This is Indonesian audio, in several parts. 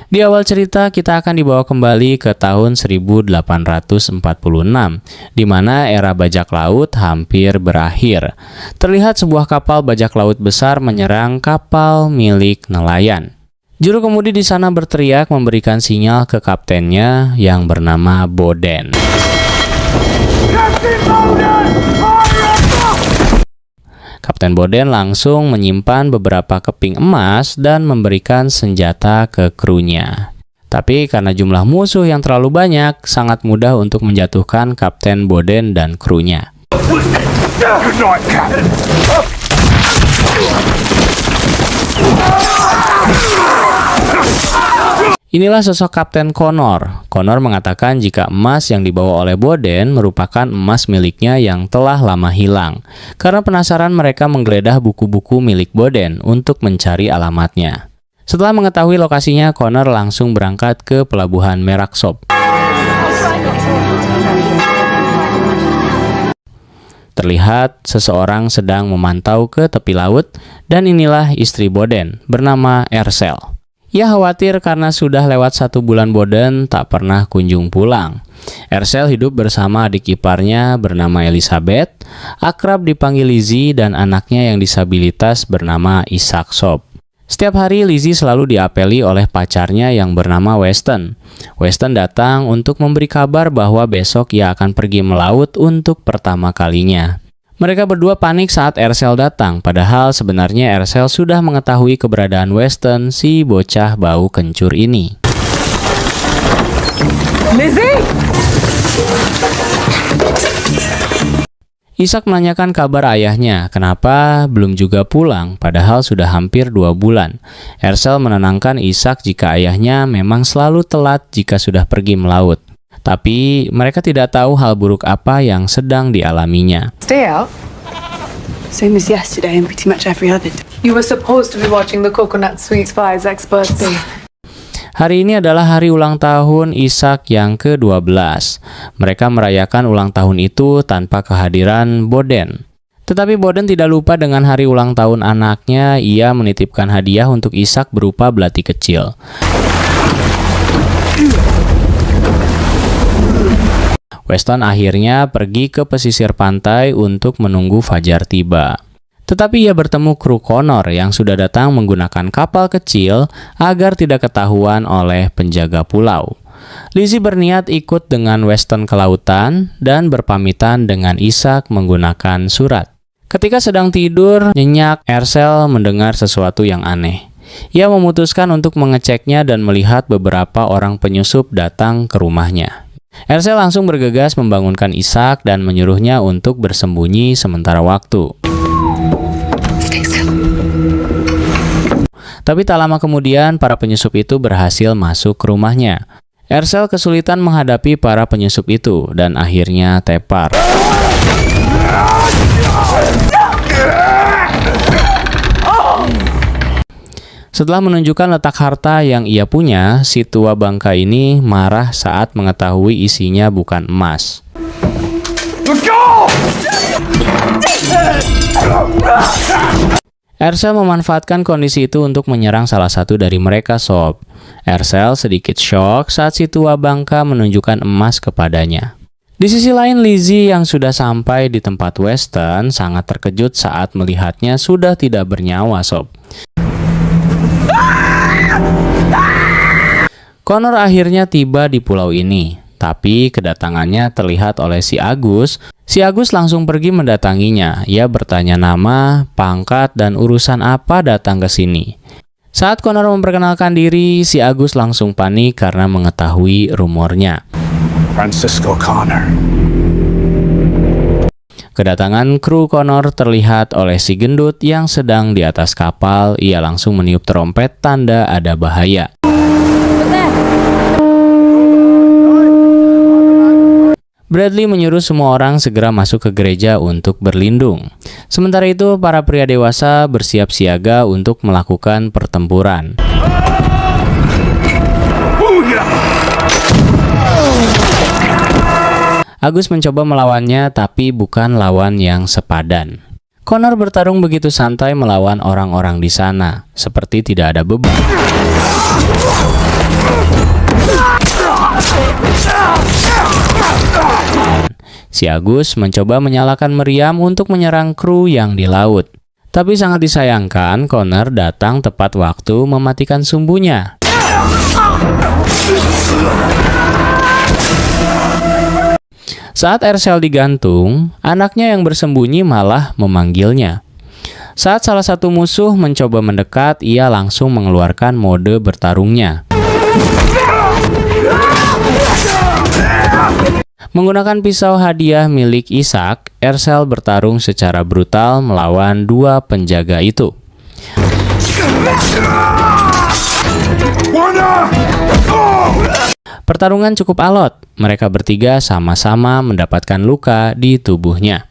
Di awal cerita kita akan dibawa kembali ke tahun 1846, di mana era bajak laut hampir berakhir. Terlihat sebuah kapal bajak laut besar menyerang kapal milik nelayan. Juru kemudi di sana berteriak memberikan sinyal ke kaptennya yang bernama Boden. Kapten Boden langsung menyimpan beberapa keping emas dan memberikan senjata ke krunya. Tapi karena jumlah musuh yang terlalu banyak, sangat mudah untuk menjatuhkan Kapten Boden dan krunya. Inilah sosok Kapten Connor. Connor mengatakan jika emas yang dibawa oleh Boden merupakan emas miliknya yang telah lama hilang. Karena penasaran, mereka menggeledah buku-buku milik Boden untuk mencari alamatnya. Setelah mengetahui lokasinya, Connor langsung berangkat ke pelabuhan Meraksop. Terlihat seseorang sedang memantau ke tepi laut, dan inilah istri Boden bernama Ersel. Ia khawatir karena sudah lewat 1 bulan Boden tak pernah kunjung pulang. Ersel hidup bersama adik iparnya bernama Elizabeth, akrab dipanggil Lizzie, dan anaknya yang disabilitas bernama Isaac Soap. Setiap hari Lizzie selalu diapeli oleh pacarnya yang bernama Weston. Weston datang untuk memberi kabar bahwa besok ia akan pergi melaut untuk pertama kalinya. Mereka berdua panik saat Ersel datang, padahal sebenarnya Ersel sudah mengetahui keberadaan Weston, si bocah bau kencur ini. Lizzie! Isaac menanyakan kabar ayahnya, kenapa belum juga pulang, padahal sudah hampir 2 bulan. Ersel menenangkan Isaac jika ayahnya memang selalu telat jika sudah pergi melaut. Tapi mereka tidak tahu hal buruk apa yang sedang dialaminya. Stay out. Same as yesterday and pretty much every other day. You were supposed to be watching the coconut sweets for Isaac's birthday. Hari ini adalah hari ulang tahun Isaac yang ke-12. Mereka merayakan ulang tahun itu tanpa kehadiran Boden. Tetapi Boden tidak lupa dengan hari ulang tahun anaknya. Ia menitipkan hadiah untuk Isaac berupa belati kecil. Weston akhirnya pergi ke pesisir pantai untuk menunggu fajar tiba. Tetapi ia bertemu kru Connor yang sudah datang menggunakan kapal kecil agar tidak ketahuan oleh penjaga pulau. Lizzie berniat ikut dengan Weston ke lautan dan berpamitan dengan Isaac menggunakan surat. Ketika sedang tidur nyenyak, Ersel mendengar sesuatu yang aneh. Ia memutuskan untuk mengeceknya dan melihat beberapa orang penyusup datang ke rumahnya. Ersel langsung bergegas membangunkan Isaac dan menyuruhnya untuk bersembunyi sementara waktu. Tapi tak lama kemudian, para penyusup itu berhasil masuk ke rumahnya. Ersel kesulitan menghadapi para penyusup itu dan akhirnya tepar. Setelah menunjukkan letak harta yang ia punya, si tua bangka ini marah saat mengetahui isinya bukan emas. Ersel memanfaatkan kondisi itu untuk menyerang salah satu dari mereka, Soap. Ersel sedikit shock saat si tua bangka menunjukkan emas kepadanya. Di sisi lain, Lizzie yang sudah sampai di tempat Weston sangat terkejut saat melihatnya sudah tidak bernyawa, Soap. Connor akhirnya tiba di pulau ini, tapi kedatangannya terlihat oleh si Agus. Si Agus langsung pergi mendatanginya. Ia bertanya nama, pangkat, dan urusan apa datang ke sini. Saat Connor memperkenalkan diri, si Agus langsung panik karena mengetahui rumornya. Francisco Connor. Kedatangan kru Connor terlihat oleh si gendut yang sedang di atas kapal. Ia langsung meniup trompet tanda ada bahaya. Bradley menyuruh semua orang segera masuk ke gereja untuk berlindung. Sementara itu, para pria dewasa bersiap siaga untuk melakukan pertempuran. Agus mencoba melawannya, tapi bukan lawan yang sepadan. Connor bertarung begitu santai melawan orang-orang di sana, seperti tidak ada beban. Si Agus mencoba menyalakan meriam untuk menyerang kru yang di laut. Tapi sangat disayangkan, Connor datang tepat waktu mematikan sumbunya. Saat Ercel digantung, anaknya yang bersembunyi malah memanggilnya. Saat salah satu musuh mencoba mendekat, ia langsung mengeluarkan mode bertarungnya. Menggunakan pisau hadiah milik Ishak, Ercel bertarung secara brutal melawan dua penjaga itu. Pertarungan cukup alot. Mereka bertiga sama-sama mendapatkan luka di tubuhnya.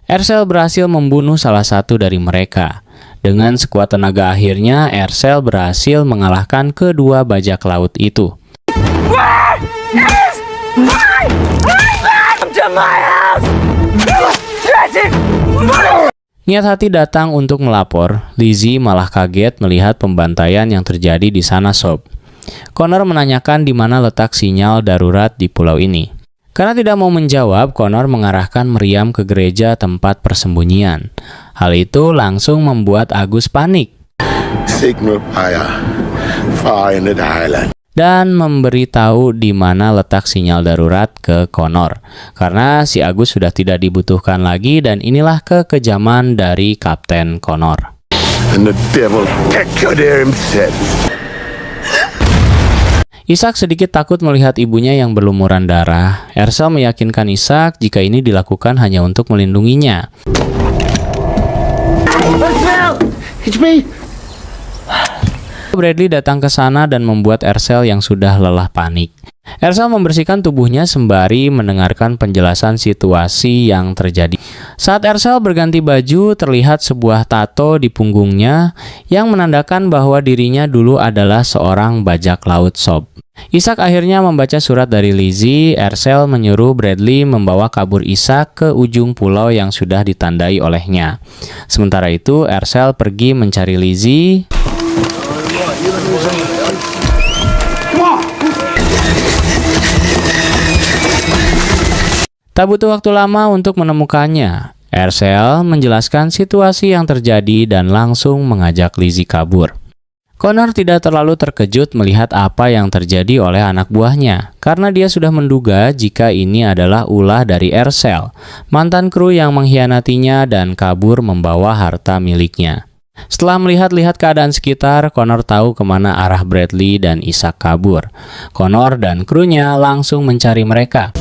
Ercel berhasil membunuh salah satu dari mereka. Dengan sekuat tenaga akhirnya, Ercel berhasil mengalahkan kedua bajak laut itu. Niat hati datang untuk melapor, Lizzie malah kaget melihat pembantaian yang terjadi di sana sob. Connor menanyakan di mana letak sinyal darurat di pulau ini. Karena tidak mau menjawab, Connor mengarahkan meriam ke gereja tempat persembunyian. Hal itu langsung membuat Agus panik. Signal fire far in the island. Dan memberitahu di mana letak sinyal darurat ke Connor. Karena si Agus sudah tidak dibutuhkan lagi dan inilah kekejaman dari Kapten Connor. And the devil take you there himself. Ishak sedikit takut melihat ibunya yang berlumuran darah. Ercel meyakinkan Ishak jika ini dilakukan hanya untuk melindunginya. It's me. Bradley datang ke sana dan membuat Ercel yang sudah lelah panik. Ercel membersihkan tubuhnya sembari mendengarkan penjelasan situasi yang terjadi. Saat Ercel berganti baju, terlihat sebuah tato di punggungnya yang menandakan bahwa dirinya dulu adalah seorang bajak laut sob. Ishak akhirnya membaca surat dari Lizzie. Ercel menyuruh Bradley membawa kabur Ishak ke ujung pulau yang sudah ditandai olehnya. Sementara itu, Ercel pergi mencari Lizzie. Tak butuh waktu lama untuk menemukannya. Ercel menjelaskan situasi yang terjadi dan langsung mengajak Lizzie kabur. Connor tidak terlalu terkejut melihat apa yang terjadi oleh anak buahnya, karena dia sudah menduga jika ini adalah ulah dari Ercel, mantan kru yang mengkhianatinya dan kabur membawa harta miliknya. Setelah melihat-lihat keadaan sekitar, Connor tahu kemana arah Bradley dan Ishak kabur. Connor dan krunya langsung mencari mereka.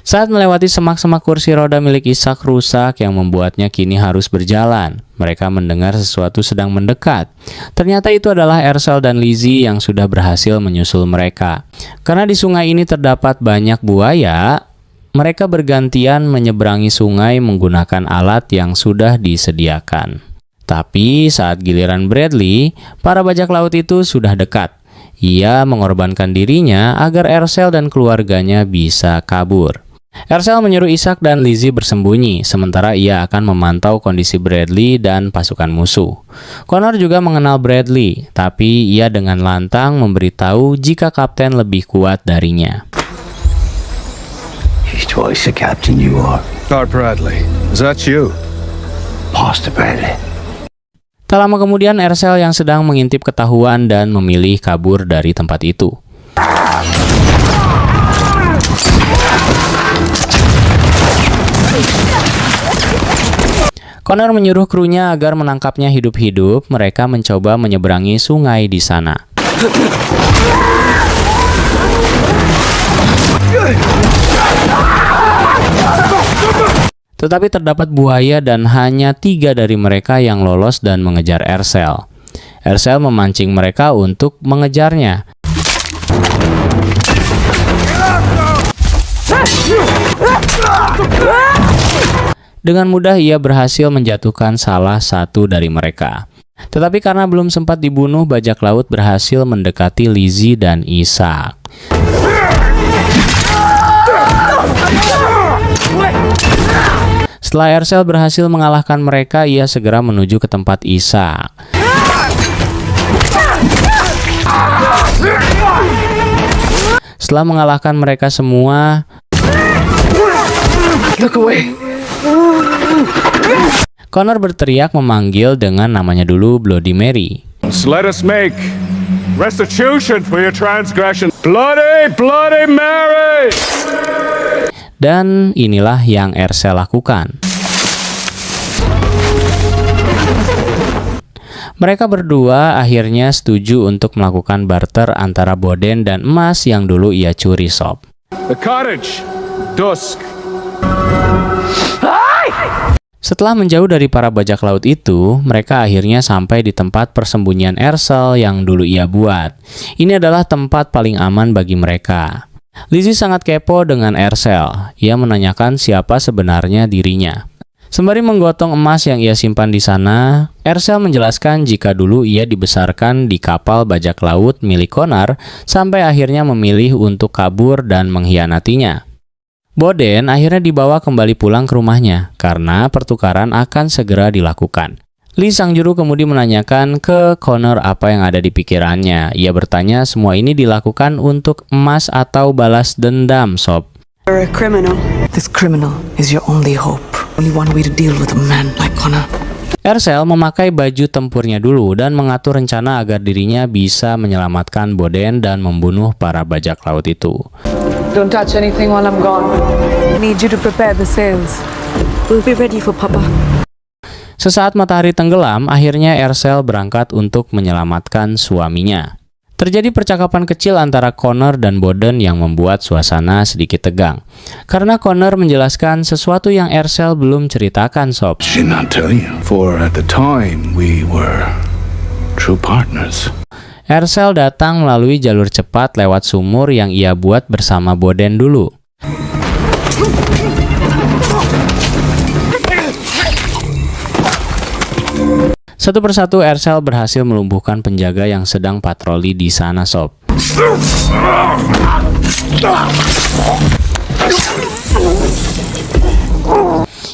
Saat melewati semak-semak kursi roda milik Ishak rusak yang membuatnya kini harus berjalan. Mereka mendengar sesuatu sedang mendekat. Ternyata itu adalah Ercel dan Lizzie yang sudah berhasil menyusul mereka. Karena di sungai ini terdapat banyak buaya, mereka bergantian menyeberangi sungai menggunakan alat yang sudah disediakan. Tapi saat giliran Bradley, para bajak laut itu sudah dekat. Ia mengorbankan dirinya agar Ercel dan keluarganya bisa kabur. Ercel menyuruh Ishak dan Lizzie bersembunyi, sementara ia akan memantau kondisi Bradley dan pasukan musuh. Connor juga mengenal Bradley, tapi ia dengan lantang memberitahu jika kapten lebih kuat darinya. He's twice the captain you are. Guard Bradley, is that you? Master Bradley. Tak lama kemudian Ercel yang sedang mengintip ketahuan dan memilih kabur dari tempat itu. Connor menyuruh krunya agar menangkapnya hidup-hidup. Mereka mencoba menyeberangi sungai di sana. Tetapi terdapat buaya dan hanya 3 dari mereka yang lolos dan mengejar Ercel. Ercel memancing mereka untuk mengejarnya. Dengan mudah ia berhasil menjatuhkan salah satu dari mereka. Tetapi karena belum sempat dibunuh, bajak laut berhasil mendekati Lizzie dan Ishak. Setelah Ercel berhasil mengalahkan mereka, ia segera menuju ke tempat Ishak. Setelah mengalahkan mereka semua, Look away. Connor berteriak memanggil dengan namanya dulu Bloody Mary. Let us make restitution for your transgression. Bloody, Bloody Mary! Dan inilah yang Ercel lakukan. Mereka berdua akhirnya setuju untuk melakukan barter antara Boden dan emas yang dulu ia curi, Sob. The cottage, dusk. Setelah menjauh dari para bajak laut itu, mereka akhirnya sampai di tempat persembunyian Ercel yang dulu ia buat. Ini adalah tempat paling aman bagi mereka. Lizzie sangat kepo dengan Ercel. Ia menanyakan siapa sebenarnya dirinya. Sembari menggotong emas yang ia simpan di sana, Ercel menjelaskan jika dulu ia dibesarkan di kapal bajak laut milik Connor sampai akhirnya memilih untuk kabur dan mengkhianatinya. Boden akhirnya dibawa kembali pulang ke rumahnya karena pertukaran akan segera dilakukan. Lee sang juru kemudian menanyakan ke Connor apa yang ada di pikirannya. Ia bertanya semua ini dilakukan untuk emas atau balas dendam, Sob. You're a criminal. This criminal is your only hope. Only one way to deal with a man like Connor. Ercel memakai baju tempurnya dulu dan mengatur rencana agar dirinya bisa menyelamatkan Boden dan membunuh para bajak laut itu. Don't touch anything while I'm gone. I need you to prepare the sails. We'll be ready for Papa. Sesaat matahari tenggelam, akhirnya Ercel berangkat untuk menyelamatkan suaminya. Terjadi percakapan kecil antara Connor dan Boden yang membuat suasana sedikit tegang. Karena Connor menjelaskan sesuatu yang Ercel belum ceritakan, Sob. She not tell you. For at the time, we were true partners. Ercel datang melalui jalur cepat lewat sumur yang ia buat bersama Boden dulu. Satu persatu Ercel berhasil melumpuhkan penjaga yang sedang patroli di sana, Sob.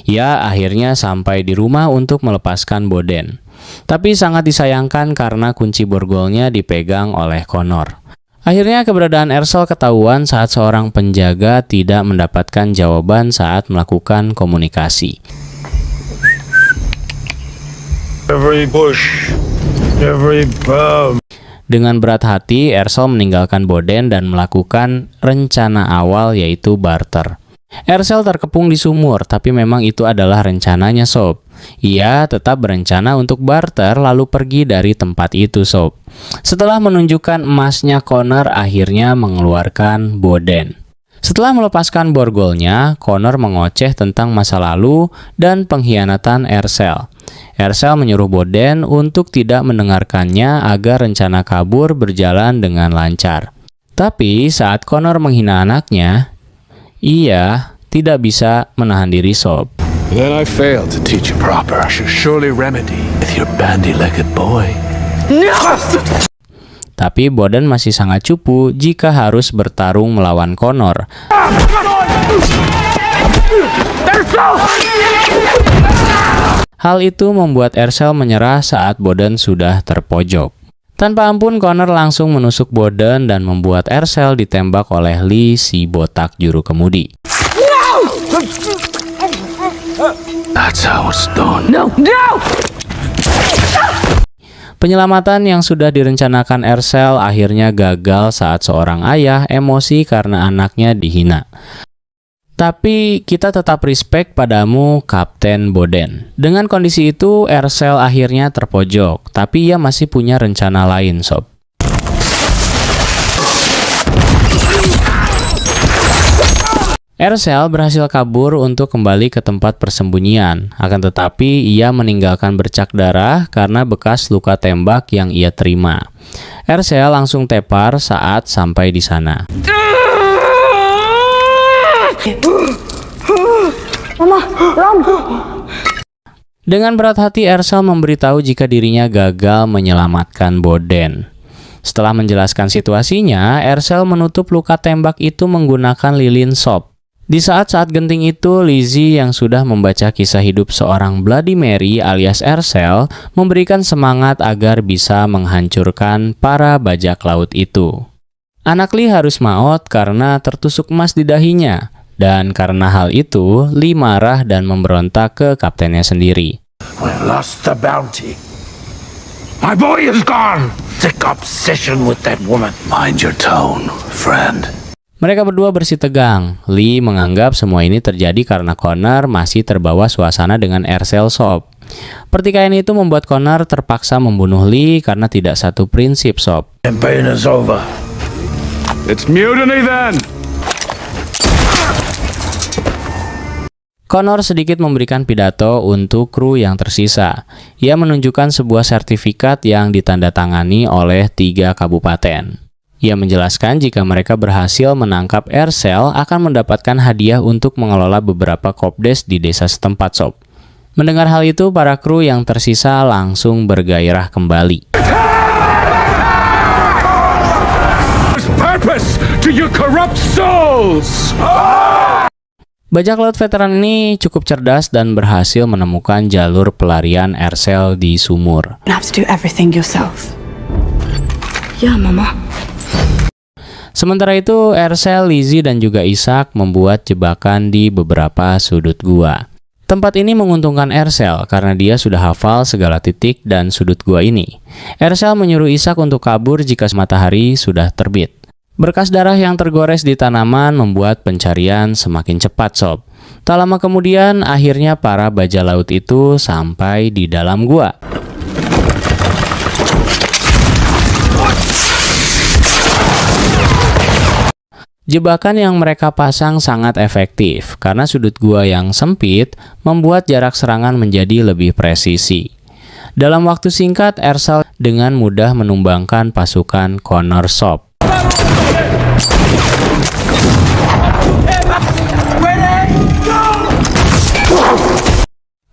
Ia akhirnya sampai di rumah untuk melepaskan Boden. Tapi sangat disayangkan karena kunci borgolnya dipegang oleh Connor. Akhirnya keberadaan Ercel ketahuan saat seorang penjaga tidak mendapatkan jawaban saat melakukan komunikasi. Every bush, every bum. Dengan berat hati, Ercel meninggalkan Boden dan melakukan rencana awal yaitu barter. Ercel terkepung di sumur, tapi memang itu adalah rencananya, Sob. Ia tetap berencana untuk barter lalu pergi dari tempat itu, Sob. Setelah menunjukkan emasnya, Connor akhirnya mengeluarkan Boden. Setelah melepaskan borgolnya, Connor mengoceh tentang masa lalu dan pengkhianatan Ercel. Ercel menyuruh Boden untuk tidak mendengarkannya agar rencana kabur berjalan dengan lancar. Tapi saat Connor menghina anaknya, ia tidak bisa menahan diri, Sob. Then I failed to teach you proper. I should surely remedy with your bandy-legged boy. Tapi Boden masih sangat cupu jika harus bertarung melawan Connor. Hal itu membuat Ercel menyerah saat Boden sudah terpojok. Tanpa ampun, Connor langsung menusuk Boden dan membuat Ercel ditembak oleh Lee, si botak juru kemudi. That's how it's done. No! Penyelamatan yang sudah direncanakan Ercel akhirnya gagal saat seorang ayah emosi karena anaknya dihina. Tapi kita tetap respect padamu, Kapten Boden. Dengan kondisi itu, Ercel akhirnya terpojok, tapi ia masih punya rencana lain, Sob. Ercel berhasil kabur untuk kembali ke tempat persembunyian. Akan tetapi, ia meninggalkan bercak darah karena bekas luka tembak yang ia terima. Ercel langsung tepar saat sampai di sana. Dengan berat hati, Ercel memberitahu jika dirinya gagal menyelamatkan Boden. Setelah menjelaskan situasinya, Ercel menutup luka tembak itu menggunakan lilin sop. Di saat-saat genting itu, Lizzie yang sudah membaca kisah hidup seorang Bloody Mary alias Ercel memberikan semangat agar bisa menghancurkan para bajak laut itu. Anak Lee harus maut karena tertusuk emas di dahinya, dan karena hal itu, Lee marah dan memberontak ke kaptennya sendiri. We lost the bounty. My boy is gone. Sick obsession with that woman. Mind your tone, friend. Mereka berdua bersih tegang. Lee menganggap semua ini terjadi karena Connor masih terbawa suasana dengan Ercel Soap. Pertikaian itu membuat Connor terpaksa membunuh Lee karena tidak satu prinsip, Soap. Campaign is over. It's mutiny then! Connor sedikit memberikan pidato untuk kru yang tersisa. Ia menunjukkan sebuah sertifikat yang ditandatangani oleh 3 kabupaten. Ia menjelaskan jika mereka berhasil menangkap Ercel akan mendapatkan hadiah untuk mengelola beberapa kopdes di desa setempat, Sob. Mendengar hal itu, para kru yang tersisa langsung bergairah kembali. Purpose to your corrupt souls! Bajak laut veteran ini cukup cerdas dan berhasil menemukan jalur pelarian Ercel di sumur. You have to do everything yourself. Yeah, Mama. Sementara itu, Ercel, Lizzie, dan juga Ishak membuat jebakan di beberapa sudut gua. Tempat ini menguntungkan Ercel karena dia sudah hafal segala titik dan sudut gua ini. Ercel menyuruh Ishak untuk kabur jika matahari sudah terbit. Berkas darah yang tergores di tanaman membuat pencarian semakin cepat, Sob. Tak lama kemudian, akhirnya para bajak laut itu sampai di dalam gua. Jebakan yang mereka pasang sangat efektif karena sudut gua yang sempit membuat jarak serangan menjadi lebih presisi. Dalam waktu singkat, Ercel dengan mudah menumbangkan pasukan Connor, Soap.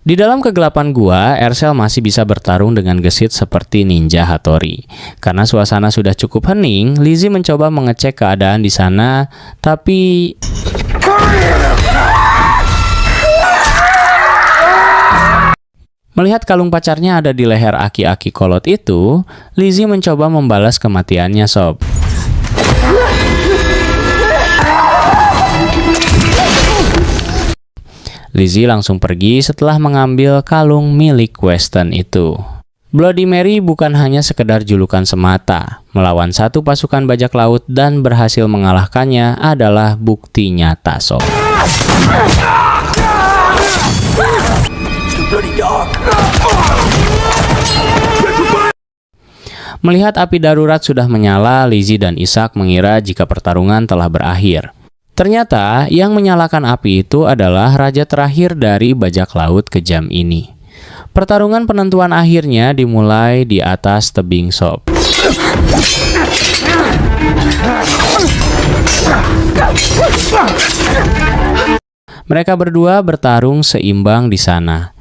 Di dalam kegelapan gua, Ercel masih bisa bertarung dengan gesit seperti ninja Hattori. Karena suasana sudah cukup hening, Lizzie mencoba mengecek keadaan di sana, tapi melihat kalung pacarnya ada di leher aki-aki kolot itu, Lizzie mencoba membalas kematiannya, Sob. Lizzie langsung pergi setelah mengambil kalung milik Weston itu. Bloody Mary bukan hanya sekedar julukan semata. Melawan satu pasukan bajak laut dan berhasil mengalahkannya adalah bukti nyata, Sob. Melihat api darurat sudah menyala, Lizzie dan Ishak mengira jika pertarungan telah berakhir. Ternyata yang menyalakan api itu adalah raja terakhir dari bajak laut kejam ini. Pertarungan penentuan akhirnya dimulai di atas tebing, Sob. Mereka berdua bertarung seimbang di sana.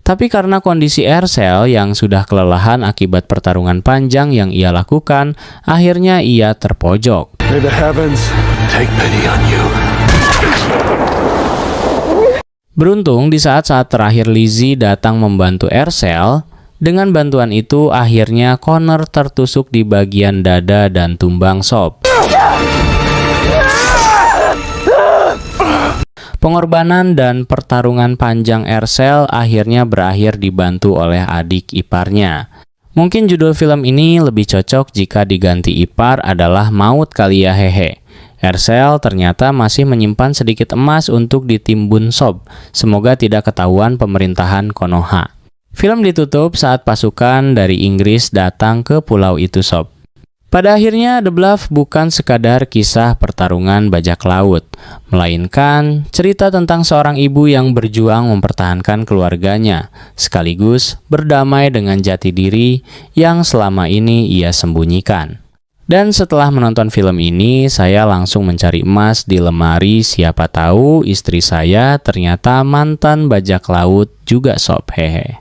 Tapi karena kondisi Ercel yang sudah kelelahan akibat pertarungan panjang yang ia lakukan, akhirnya ia terpojok. May the heavens take pity on you. Beruntung di saat-saat terakhir Lizzie datang membantu Ercel, dengan bantuan itu akhirnya Connor tertusuk di bagian dada dan tumbang, Sob. Pengorbanan dan pertarungan panjang Ercel akhirnya berakhir dibantu oleh adik iparnya. Mungkin judul film ini lebih cocok jika diganti ipar adalah Maut Kali Ya Hehe. Ercel ternyata masih menyimpan sedikit emas untuk ditimbun, Sob. Semoga tidak ketahuan pemerintahan Konoha. Film ditutup saat pasukan dari Inggris datang ke pulau itu, Sob. Pada akhirnya, The Bluff bukan sekadar kisah pertarungan bajak laut, melainkan cerita tentang seorang ibu yang berjuang mempertahankan keluarganya, sekaligus berdamai dengan jati diri yang selama ini ia sembunyikan. Dan setelah menonton film ini, saya langsung mencari emas di lemari, siapa tahu istri saya ternyata mantan bajak laut juga, Sob, hehe.